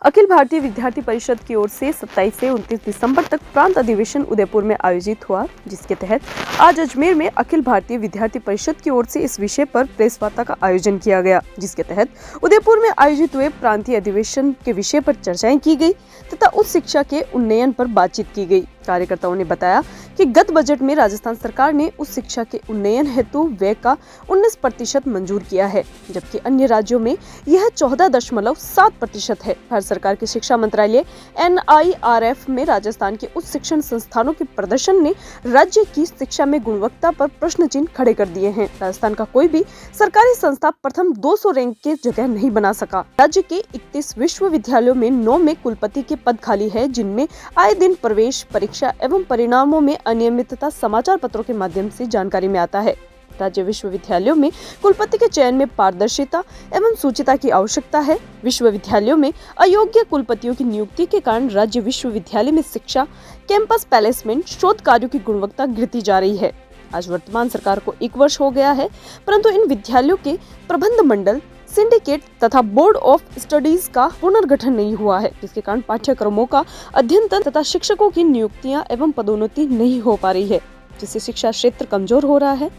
अखिल भारतीय विद्यार्थी परिषद की ओर से 27 से 29 दिसंबर तक प्रांत अधिवेशन उदयपुर में आयोजित हुआ, जिसके तहत आज अजमेर में अखिल भारतीय विद्यार्थी परिषद की ओर से इस विषय पर प्रेस वार्ता का आयोजन किया गया, जिसके तहत उदयपुर में आयोजित हुए प्रांतीय अधिवेशन के विषय पर चर्चाएं की गई तथा उच्च शिक्षा के उन्नयन पर बातचीत की गई। कार्यकर्ताओं ने बताया कि गत बजट में राजस्थान सरकार ने उच्च शिक्षा के उन्नयन हेतु व्यय का 19% मंजूर किया है, जबकि अन्य राज्यों में यह 14.7% है। भारत सरकार के शिक्षा मंत्रालय NIRF में राजस्थान के उच्च शिक्षण संस्थानों के प्रदर्शन ने राज्य की शिक्षा में गुणवत्ता पर प्रश्न चिन्ह खड़े कर दिए हैं। राजस्थान का कोई भी सरकारी संस्था प्रथम 200 रैंक के जगह नहीं बना सका। राज्य के 31 विश्वविद्यालयों में 9 में कुलपति के पद खाली है, जिनमें आए दिन प्रवेश परीक्षा एवं परिणामों में अनियमितता समाचार पत्रों के माध्यम से जानकारी में आता है। राज्य विश्वविद्यालयों में कुलपति के चयन में पारदर्शिता एवं सूचिता की आवश्यकता है। विश्वविद्यालयों में अयोग्य कुलपतियों की नियुक्ति के कारण राज्य विश्वविद्यालय में शिक्षा, कैंपस प्लेसमेंट, शोध कार्यों की गुणवत्ता गिरती जा रही है। आज वर्तमान सरकार को 1 वर्ष हो गया है, परंतु इन विद्यालयों के प्रबंध मंडल, सिंडिकेट तथा बोर्ड ऑफ स्टडीज का पुनर्गठन नहीं हुआ है, जिसके कारण पाठ्यक्रमों का अध्ययन तथा शिक्षकों की नियुक्तियां एवं पदोन्नति नहीं हो पा रही है, जिससे शिक्षा क्षेत्र कमजोर हो रहा है।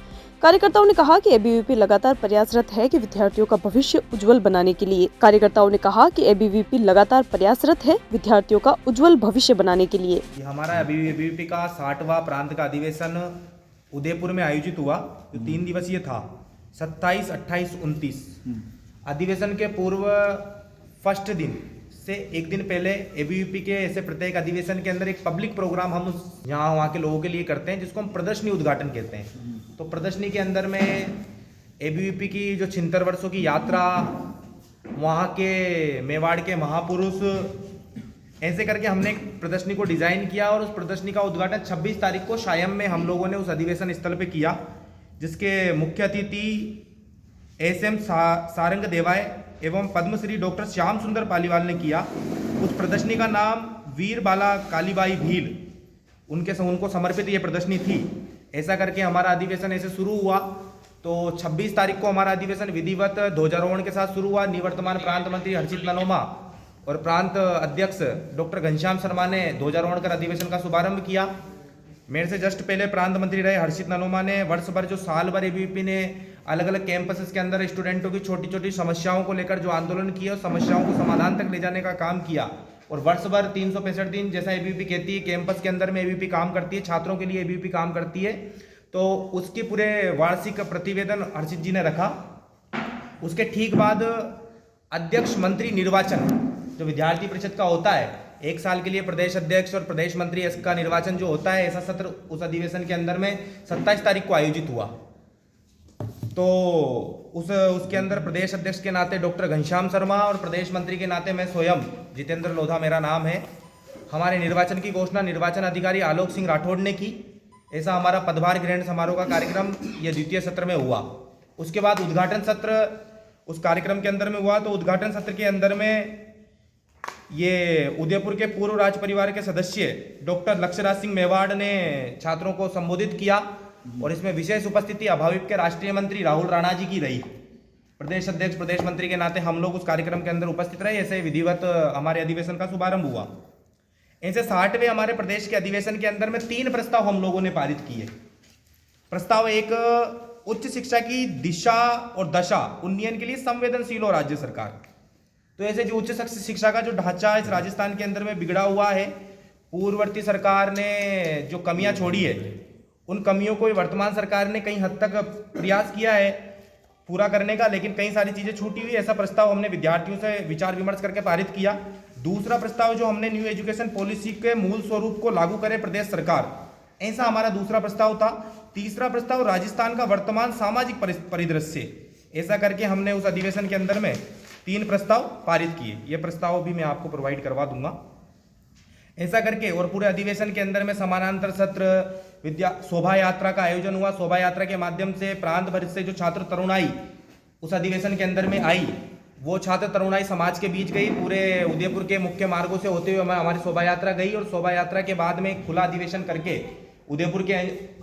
कार्यकर्ताओं ने कहा कि एबीवीपी लगातार प्रयासरत है कि विद्यार्थियों का भविष्य उज्जवल बनाने के लिए। विद्यार्थियों का उज्जवल भविष्य बनाने के लिए हमारा एबीवीपी का 60वां प्रांत का अधिवेशन उदयपुर में आयोजित हुआ, जो 3 दिवसीय था, 27, 28, 29। अधिवेशन के पूर्व फर्स्ट दिन से एक दिन पहले एबीवीपी के ऐसे प्रत्येक अधिवेशन के अंदर एक पब्लिक प्रोग्राम हम यहाँ वहाँ के लोगों के लिए करते हैं, जिसको हम प्रदर्शनी उद्घाटन कहते हैं। तो प्रदर्शनी के अंदर में एबीवीपी की जो 76 वर्षों की यात्रा, वहाँ के मेवाड़ के महापुरुष, ऐसे करके हमने एक प्रदर्शनी को डिजाइन किया और उस प्रदर्शनी का उद्घाटन 26 तारीख को शायम में हम लोगों ने उस अधिवेशन स्थल पे किया, जिसके मुख्य अतिथि SM सारंग देवाय एवं पद्मश्री डॉक्टर श्याम सुंदर पालीवाल ने किया। उस प्रदर्शनी का नाम वीर बाला कालीबाई भील, उनको समर्पित ये प्रदर्शनी थी। ऐसा करके हमारा अधिवेशन ऐसे शुरू हुआ। तो 26 तारीख को हमारा अधिवेशन विधिवत ध्वजारोहण के साथ शुरू हुआ। निवर्तमान प्रांत मंत्री हर्षित ननोमा और प्रांत अध्यक्ष डॉक्टर घनश्याम शर्मा ने ध्वजारोहण कर अधिवेशन का शुभारंभ किया। मेरे से जस्ट पहले प्रांत मंत्री रहे हर्षित ननोमा ने वर्ष भर, जो साल भर एबीवीपी ने अलग अलग कैंपसेस के अंदर स्टूडेंटों की छोटी छोटी समस्याओं को लेकर जो आंदोलन किया, समस्याओं को समाधान तक ले जाने का काम किया। और वर्ष भर 365 दिन, जैसा एबीवीपी कहती है, कैंपस के अंदर में एबीवीपी काम करती है, छात्रों के लिए एबीवीपी काम करती है। तो उसके पूरे वार्षिक प्रतिवेदन हर्षित जी ने रखा। उसके ठीक बाद अध्यक्ष मंत्री निर्वाचन जो विद्यार्थी परिषद का होता है, 1 साल के लिए प्रदेश अध्यक्ष और प्रदेश मंत्री का निर्वाचन जो होता है, ऐसा सत्र उस अधिवेशन के अंदर में 27 तारीख को आयोजित हुआ। तो उसके अंदर प्रदेश अध्यक्ष के नाते डॉक्टर घनश्याम शर्मा और प्रदेश मंत्री के नाते मैं स्वयं, जितेंद्र लोधा मेरा नाम है, हमारे निर्वाचन की घोषणा निर्वाचन अधिकारी आलोक सिंह राठौड़ ने की। ऐसा हमारा पदभार ग्रहण समारोह का कार्यक्रम यह द्वितीय सत्र में हुआ। उसके बाद उद्घाटन सत्र उस कार्यक्रम के अंदर में हुआ। तो उद्घाटन सत्र के अंदर में ये उदयपुर के पूर्व राज परिवार के सदस्य डॉक्टर लक्ष्यराज सिंह मेवाड़ ने छात्रों को संबोधित किया और इसमें विशेष उपस्थिति अभाविप के राष्ट्रीय मंत्री राहुल राणा जी की रही। प्रदेश अध्यक्ष प्रदेश मंत्री के नाते हम लोग उस कार्यक्रम के अंदर उपस्थित रहे। ऐसे विधिवत हमारे अधिवेशन का शुभारंभ हुआ। ऐसे 60वें हमारे प्रदेश के अधिवेशन के अंदर में 3 प्रस्ताव हम लोगों ने पारित किए। प्रस्ताव 1, उच्च शिक्षा की दिशा और दशा उन्नयन के लिए संवेदनशील हो राज्य सरकार। तो ऐसे जो उच्च शिक्षा का जो ढांचा इस राजस्थान के अंदर में बिगड़ा हुआ है, पूर्ववर्ती सरकार ने जो कमियां छोड़ी है, उन कमियों को वर्तमान सरकार ने कई हद तक प्रयास किया है पूरा करने का, लेकिन कई सारी चीजें छूटी हुई। ऐसा प्रस्ताव हमने विद्यार्थियों से विचार विमर्श करके पारित किया। दूसरा प्रस्ताव जो हमने न्यू एजुकेशन पॉलिसी के मूल स्वरूप को लागू करे प्रदेश सरकार, ऐसा हमारा दूसरा प्रस्ताव था। तीसरा प्रस्ताव राजस्थान का वर्तमान सामाजिक परिदृश्य, ऐसा करके हमने उस अधिवेशन के अंदर में 3 प्रस्ताव पारित किए। ये प्रस्ताव भी मैं आपको प्रोवाइड करवा दूंगा। ऐसा करके और पूरे अधिवेशन के अंदर में समानांतर सत्र, शोभा यात्रा का आयोजन हुआ। शोभा यात्रा के माध्यम से प्रांत भर से जो छात्र तरुणाई उस अधिवेशन के अंदर में आई, वो छात्र तरुणाई समाज के बीच गई। पूरे उदयपुर के मुख्य मार्गों से होते हुए हमारी शोभा यात्रा गई और शोभा यात्रा के बाद में खुला अधिवेशन करके उदयपुर के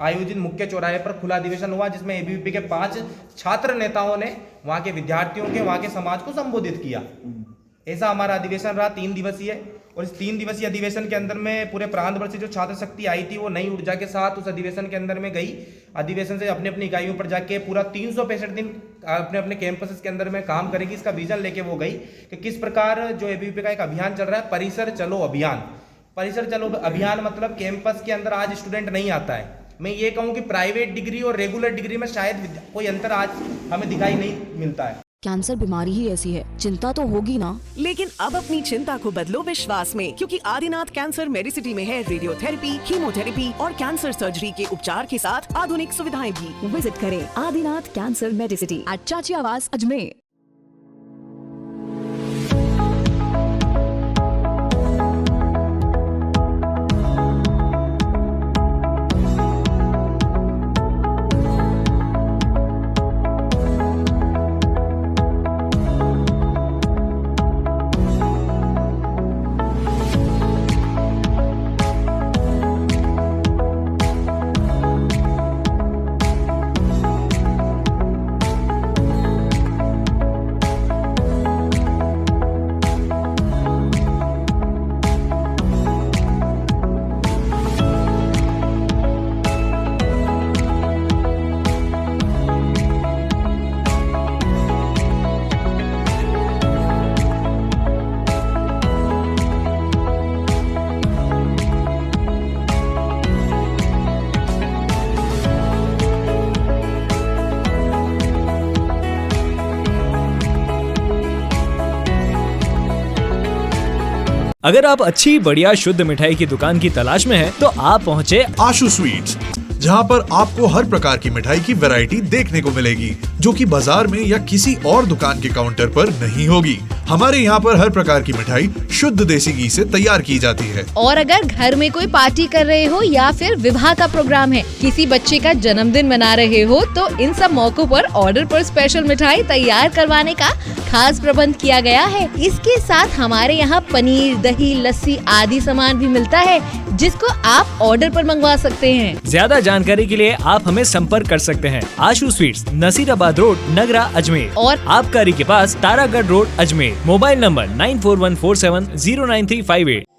आयोजित मुख्य चौराहे पर खुला अधिवेशन हुआ, जिसमें एबीवीपी के 5 छात्र नेताओं ने वहाँ के विद्यार्थियों के, वहाँ के समाज को संबोधित किया। ऐसा हमारा अधिवेशन रहा 3 दिवसीय। और इस 3 दिवसीय अधिवेशन के अंदर में पूरे प्रांत भर से जो छात्र शक्ति आई थी वो नई ऊर्जा के साथ उस अधिवेशन के अंदर में गई। अधिवेशन से अपनी अपनी इकाइयों पर जाके पूरा 365 दिन अपने अपने कैंपस के अंदर में काम करेगी। इसका विजन लेके वो गई कि किस प्रकार जो एबीवीपी का एक अभियान चल रहा है, परिसर चलो अभियान। परिसर चलो अभियान मतलब कैंपस के अंदर आज स्टूडेंट नहीं आता है। मैं ये कहूँ कि प्राइवेट डिग्री और रेगुलर डिग्री में शायद कोई अंतर आज हमें दिखाई नहीं मिलता है। कैंसर बीमारी ही ऐसी है, चिंता तो होगी ना। लेकिन अब अपनी चिंता को बदलो विश्वास में, क्योंकि आदिनाथ कैंसर मेडिसिटी में है रेडियोथेरेपी, कीमोथेरेपी और कैंसर सर्जरी के उपचार के साथ आधुनिक सुविधाएं भी। विजिट करें आदिनाथ कैंसर मेडिसिटी एट चाची आवास अजमेर। अगर आप अच्छी बढ़िया शुद्ध मिठाई की दुकान की तलाश में हैं, तो आप पहुँचे आशु स्वीट्स, जहां पर आपको हर प्रकार की मिठाई की वैरायटी देखने को मिलेगी, जो कि बाजार में या किसी और दुकान के काउंटर पर नहीं होगी। हमारे यहाँ पर हर प्रकार की मिठाई शुद्ध देसी घी से तैयार की जाती है। और अगर घर में कोई पार्टी कर रहे हो या फिर विवाह का प्रोग्राम है, किसी बच्चे का जन्मदिन मना रहे हो, तो इन सब मौकों पर ऑर्डर पर स्पेशल मिठाई तैयार करवाने का खास प्रबंध किया गया है। इसके साथ हमारे यहाँ पनीर, दही, लस्सी आदि सामान भी मिलता है, जिसको आप ऑर्डर पर मंगवा सकते हैं। ज्यादा जानकारी के लिए आप हमें संपर्क कर सकते हैं। आशु स्वीट्स, नसीराबाद रोड, नगरा, अजमेर और आबकारी के पास Taragarh road, Ajmer. Mobile number 9414709358।